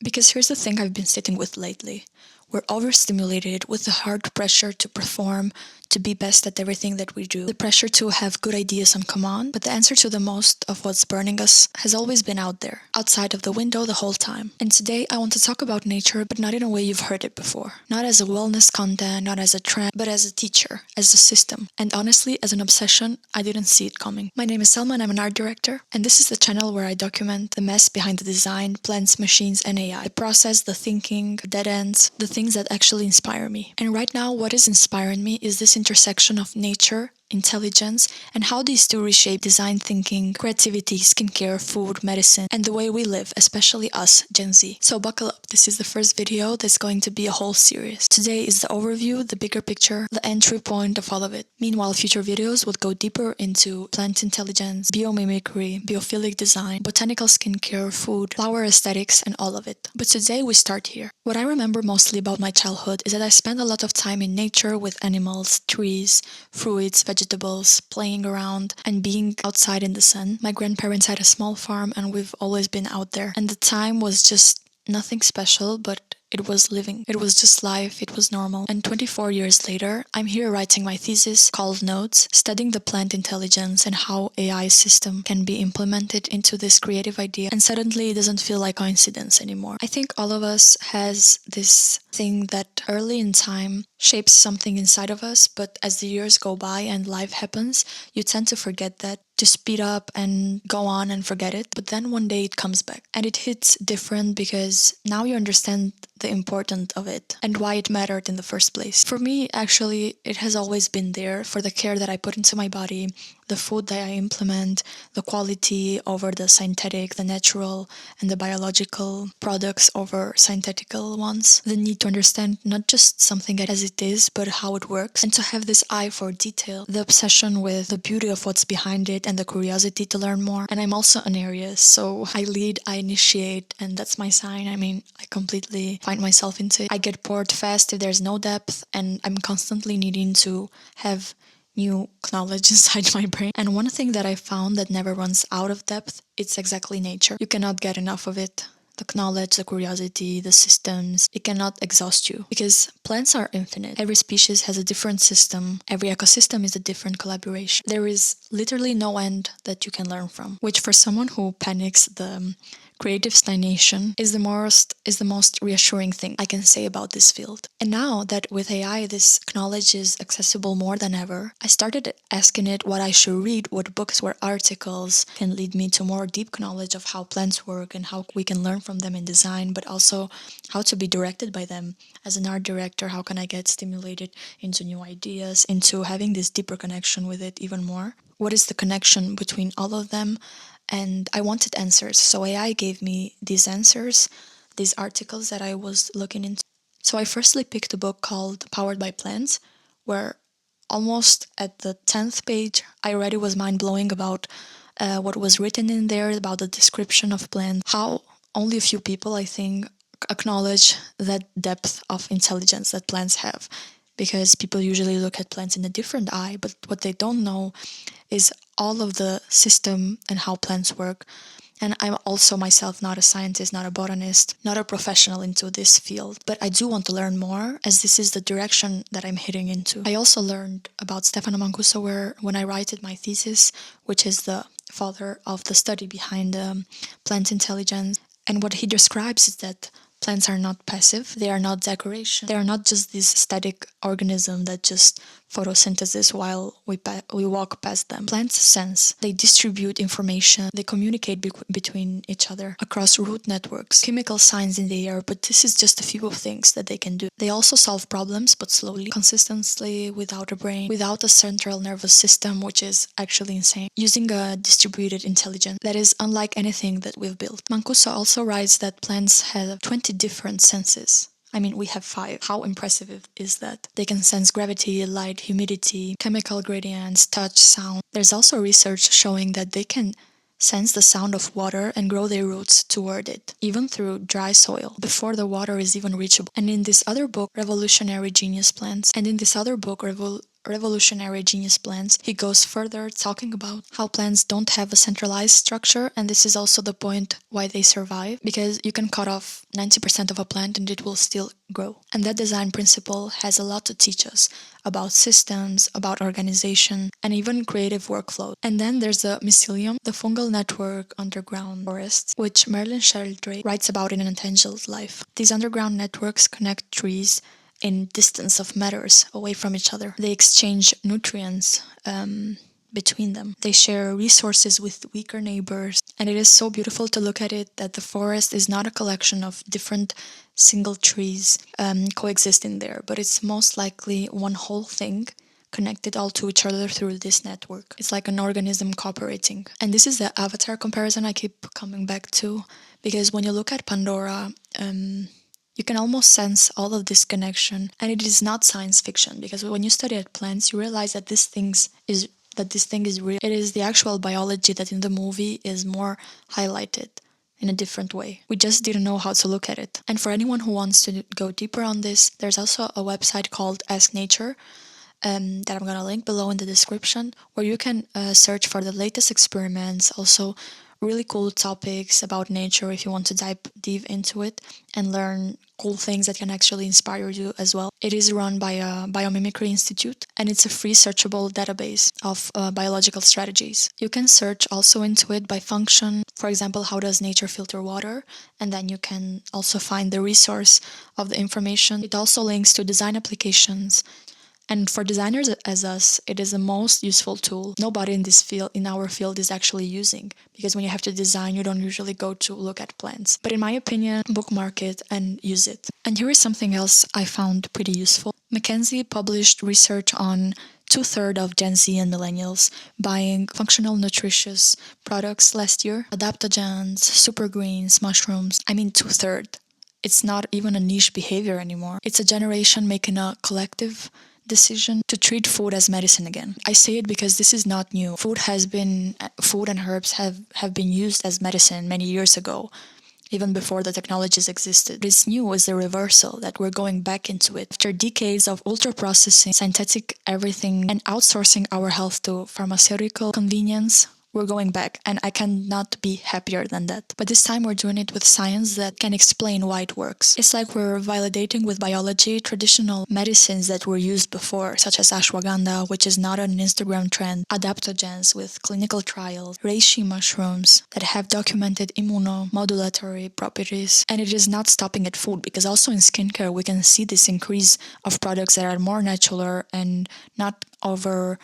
Because here's the thing I've been sitting with lately. We're overstimulated with the hard pressure to perform, to be best at everything that we do, the pressure to have good ideas on command, but the answer to the most of what's burning us has always been out there, outside of the window the whole time. And today I want to talk about nature, but not in a way you've heard it before. Not as a wellness content, not as a trend, but as a teacher, as a system. And honestly, as an obsession, I didn't see it coming. My name is Selma and I'm an art director, and this is the channel where I document the mess behind the design, plants, machines, and AI. The process, the thinking, dead ends, the things that actually inspire me. And right now, what is inspiring me is this intersection of nature, intelligence, and how these two reshape design thinking, creativity, skincare, food, medicine, and the way we live, especially us, Gen Z. So buckle up, this is the first video that's going to be a whole series. Today is the overview, the bigger picture, the entry point of all of it. Meanwhile, future videos would go deeper into plant intelligence, biomimicry, biophilic design, botanical skincare, food, flower aesthetics, and all of it. But today we start here. What I remember mostly about my childhood is that I spent a lot of time in nature with animals, trees, fruits, vegetables, playing around and being outside in the sun. My grandparents had a small farm and we've always been out there. And the time was just nothing special, but it was living. It was just life, it was normal. And 24 years later, I'm here writing my thesis called Nodes, studying the plant intelligence and how AI system can be implemented into this creative idea. And suddenly it doesn't feel like coincidence anymore. I think all of us has this thing that early in time shapes something inside of us, but as the years go by and life happens, you tend to forget that, to speed up and go on and forget it. But then one day it comes back and it hits different because now you understand the importance of it and why it mattered in the first place. For me, actually, it has always been there for the care that I put into my body, the food that I implement, the quality over the synthetic, the natural, and the biological products over synthetical ones. The need to understand not just something as it is, but how it works, and to have this eye for detail, the obsession with the beauty of what's behind it, and the curiosity to learn more. And I'm also an Aries, so I lead, I initiate, and that's my sign. I mean, I completely find myself into it. I get bored fast if there's no depth, and I'm constantly needing to have new knowledge inside my brain. And one thing that I found that never runs out of depth, it's exactly nature. You cannot get enough of it. The knowledge, the curiosity, the systems, it cannot exhaust you because plants are infinite. Every species has a different system. Every ecosystem is a different collaboration. There is literally no end that you can learn from, which for someone who panics the creative stagnation is the most reassuring thing I can say about this field. And now that with AI this knowledge is accessible more than ever, I started asking it what I should read, what books, what articles can lead me to more deep knowledge of how plants work and how we can learn from them in design, but also how to be directed by them. As an art director, how can I get stimulated into new ideas, into having this deeper connection with it even more? What is the connection between all of them? And I wanted answers, so AI gave me these answers, these articles that I was looking into. So I firstly picked a book called Powered by Plants, where almost at the 10th page I already was mind-blowing about what was written in there, about the description of plants, how only a few people, I think, acknowledge that depth of intelligence that plants have. Because people usually look at plants in a different eye, but what they don't know is all of the system and how plants work. And I'm also myself not a scientist, not a botanist, not a professional into this field, but I do want to learn more as this is the direction that I'm heading into. I also learned about Stefano Mancuso when I wrote my thesis, which is the father of the study behind plant intelligence. And what he describes is that plants are not passive, they are not decoration, they are not just this static organism that just photosynthesis while we walk past them. Plants sense, they distribute information, they communicate between each other across root networks, chemical signs in the air, but this is just a few of things that they can do. They also solve problems, but slowly, consistently, without a brain, without a central nervous system, which is actually insane, using a distributed intelligence that is unlike anything that we've built. Mancuso also writes that plants have 20 different senses. I mean, we have 5. How impressive is that? They can sense gravity, light, humidity, chemical gradients, touch, sound. There's also research showing that they can sense the sound of water and grow their roots toward it, even through dry soil, before the water is even reachable. And in this other book, Revolutionary Genius Plants, and in this other book, revolutionary genius plants, he goes further talking about how plants don't have a centralized structure, and this is also the point why they survive, because you can cut off 90% of a plant and it will still grow. And that design principle has a lot to teach us about systems, about organization, and even creative workflow. And then there's the mycelium, the fungal network underground forests, which Merlin Sheldrake writes about in Entangled Life. These underground networks connect trees in distance of meters away from each other. They exchange nutrients between them. They share resources with weaker neighbors. And it is so beautiful to look at it that the forest is not a collection of different single trees coexisting there, but it's most likely one whole thing connected all to each other through this network. It's like an organism cooperating. And this is the avatar comparison I keep coming back to, because when you look at Pandora, you can almost sense all of this connection, and it is not science fiction, because when you study at plants, you realize that this thing is real. It is the actual biology that in the movie is more highlighted in a different way. We just didn't know how to look at it. And for anyone who wants to go deeper on this, there's also a website called Ask Nature that I'm gonna link below in the description, where you can search for the latest experiments, also really cool topics about nature if you want to dive deep into it and learn cool things that can actually inspire you as well. It is run by a Biomimicry Institute, and it's a free searchable database of biological strategies. You can search also into it by function, for example, how does nature filter water, and then you can also find the resource of the information. It also links to design applications. And for designers as us, it is the most useful tool nobody in our field is actually using, because when you have to design, you don't usually go to look at plants. But in my opinion, bookmark it and use it. And here is something else I found pretty useful. McKinsey published research on 2/3 of Gen Z and millennials buying functional nutritious products last year. Adaptogens, super greens, mushrooms. I mean 2/3. It's not even a niche behavior anymore. It's a generation making a collective decision to treat food as medicine again. I say it because this is not new. Food and herbs have been used as medicine many years ago, even before the technologies existed. What is new is the reversal, that we're going back into it. After decades of ultra-processing, synthetic everything, and outsourcing our health to pharmaceutical convenience, we're going back, and I cannot be happier than that. But this time we're doing it with science that can explain why it works. It's like we're validating with biology traditional medicines that were used before, such as ashwagandha, which is not an Instagram trend, adaptogens with clinical trials, reishi mushrooms that have documented immunomodulatory properties. And it is not stopping at food, because also in skincare we can see this increase of products that are more natural and not over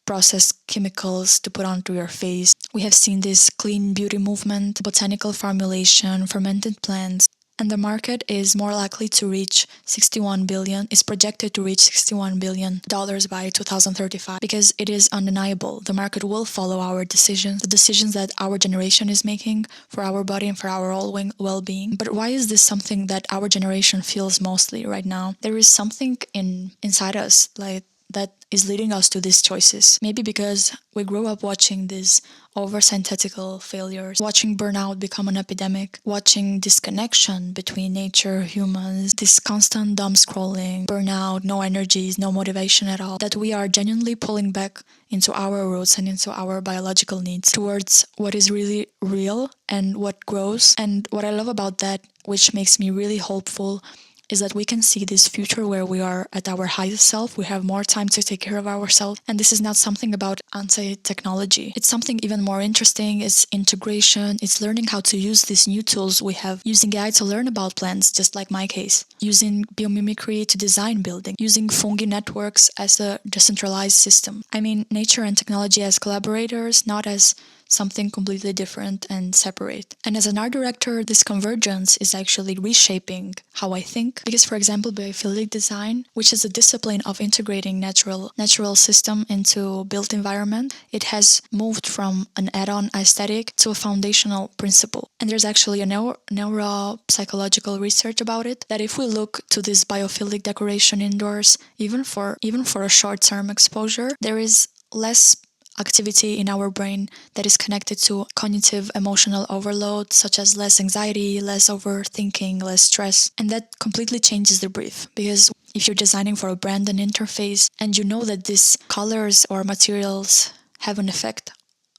processed chemicals to put onto your face. We have seen this clean beauty movement, botanical formulation, fermented plants, and the market is more likely to reach is projected to reach $61 billion by 2035, because it is undeniable. The market will follow our decisions, the decisions that our generation is making for our body and for our all well-being. But why is this something that our generation feels mostly right now? There is something inside us, like, that is leading us to these choices. Maybe because we grew up watching these over-synthetical failures, watching burnout become an epidemic, watching disconnection between nature, humans, this constant dumb scrolling, burnout, no energies, no motivation at all, that we are genuinely pulling back into our roots and into our biological needs towards what is really real and what grows. And what I love about that, which makes me really hopeful, is that we can see this future where we are at our highest self, we have more time to take care of ourselves, and this is not something about anti-technology. It's something even more interesting, it's integration, it's learning how to use these new tools we have, using AI to learn about plants, just like my case, using biomimicry to design building, using fungi networks as a decentralized system. I mean, nature and technology as collaborators, not as something completely different and separate. And as an art director, this convergence is actually reshaping how I think. Because, for example, biophilic design, which is a discipline of integrating natural system into built environment, it has moved from an add-on aesthetic to a foundational principle. And there's actually a neuropsychological research about it, that if we look to this biophilic decoration indoors, even for a short-term exposure, there is less activity in our brain that is connected to cognitive emotional overload, such as less anxiety, less overthinking, less stress. And that completely changes the brief, because if you're designing for a brand and interface and you know that these colors or materials have an effect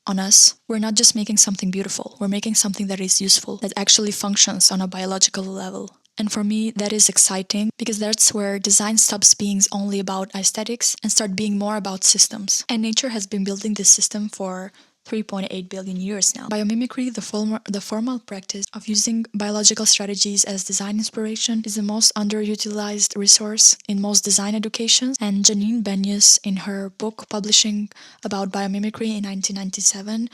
on us, we're not just making something beautiful, we're making something that is useful, that actually functions on a biological level. And for me, that is exciting, because that's where design stops being only about aesthetics and start being more about systems. And nature has been building this system for 3.8 billion years now. Biomimicry, the formal practice of using biological strategies as design inspiration, is the most underutilized resource in most design educations. And Janine Benyus, in her book publishing about biomimicry in 1997,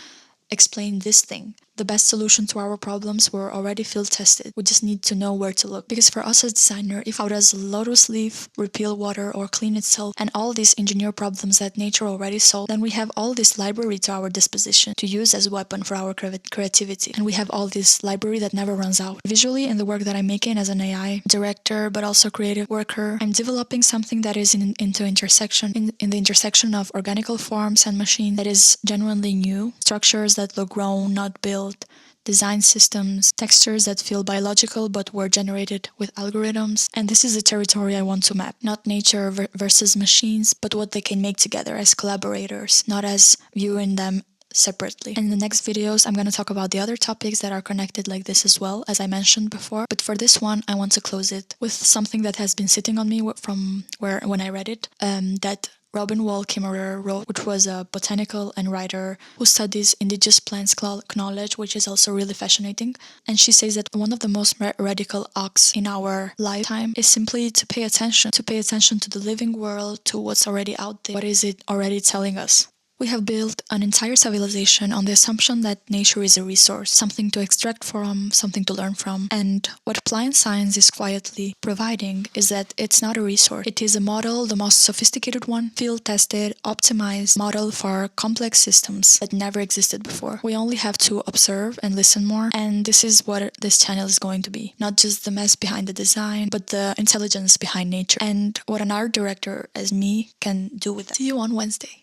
explained this thing. The best solution to our problems were already field tested. We just need to know where to look. Because for us as designer, if how does a lotus leaf repel water or clean itself, and all these engineer problems that nature already solved, then we have all this library to our disposition to use as a weapon for our creativity. And we have all this library that never runs out. Visually, in the work that I'm making as an AI director, but also creative worker, I'm developing something that is in the intersection of organical forms and machine that is genuinely new, structures that look grown, not built, design systems, textures that feel biological but were generated with algorithms. And this is the territory I want to map. Not nature versus machines, but what they can make together as collaborators, not as viewing them separately. And in the next videos, I'm going to talk about the other topics that are connected like this as well, as I mentioned before. But for this one, I want to close it with something that has been sitting on me from when I read it, that Robin Wall Kimmerer wrote, which was a botanical and writer who studies indigenous plants knowledge, which is also really fascinating. And she says that one of the most radical acts in our lifetime is simply to pay attention to the living world, to what's already out there. What is it already telling us? We have built an entire civilization on the assumption that nature is a resource, something to extract from, something to learn from. And what plant science is quietly providing is that it's not a resource. It is a model, the most sophisticated one, field-tested, optimized model for complex systems that never existed before. We only have to observe and listen more, and this is what this channel is going to be. Not just the mess behind the design, but the intelligence behind nature, and what an art director as me can do with it. See you on Wednesday.